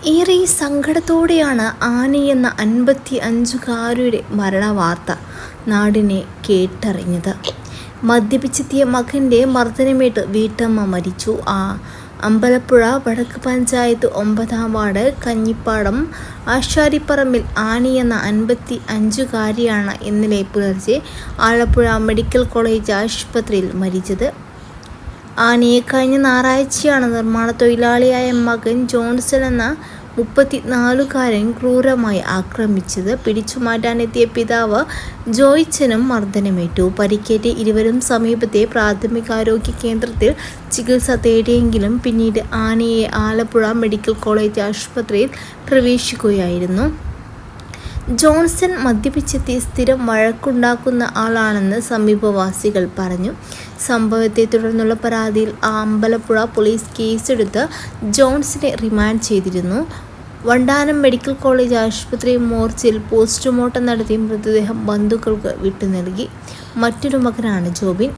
ഏറെ സങ്കടത്തോടെയാണ് ആനിയെന്ന 55-കാരിയുടെ മരണവാർത്ത നാടിനെ കേട്ടറിഞ്ഞത്. മദ്യപിച്ചെത്തിയ മകൻ്റെ മർദ്ദനമേറ്റ് വീട്ടമ്മ മരിച്ചു. അമ്പലപ്പുഴ വടക്ക് പഞ്ചായത്ത് 9-ാം വാർഡ് കഞ്ഞിപ്പാടം ആശാരിപ്പറമ്പിൽ ആനിയെന്ന 55-കാരിയാണ് ഇന്നലെ പുലർച്ചെ ആലപ്പുഴ മെഡിക്കൽ കോളേജ് ആശുപത്രിയിൽ മരിച്ചത്. ആനിയെ കഴിഞ്ഞ ഞായറാഴ്ചയാണ് നിർമ്മാണ തൊഴിലാളിയായ മകൻ ജോൺസൺ എന്ന 34-കാരൻ ക്രൂരമായി ആക്രമിച്ചത്. പിടിച്ചുമാറ്റാനെത്തിയ പിതാവ് ജോയ്ച്ചനും മർദ്ദനമേറ്റു. പരിക്കേറ്റ് ഇരുവരും സമീപത്തെ പ്രാഥമികാരോഗ്യ കേന്ദ്രത്തിൽ ചികിത്സ തേടിയെങ്കിലും പിന്നീട് ആനിയെ ആലപ്പുഴ മെഡിക്കൽ കോളേജ് ആശുപത്രിയിൽ പ്രവേശിക്കുകയായിരുന്നു. ജോൺസൺ മദ്യപിച്ചെത്തി സ്ഥിരം വഴക്കുണ്ടാക്കുന്ന ആളാണെന്ന് സമീപവാസികൾ പറഞ്ഞു. സംഭവത്തെ തുടർന്നുള്ള പരാതിയിൽ അമ്പലപ്പുഴ പോലീസ് കേസെടുത്ത് ജോൺസനെ റിമാൻഡ് ചെയ്തിരുന്നു. വണ്ടാനം മെഡിക്കൽ കോളേജ് ആശുപത്രി മോർച്ചയിൽ പോസ്റ്റ്മോർട്ടം നടത്തി മൃതദേഹം ബന്ധുക്കൾക്ക് വിട്ടു നൽകി. മറ്റൊരു മകനാണ് ജോബിൻ.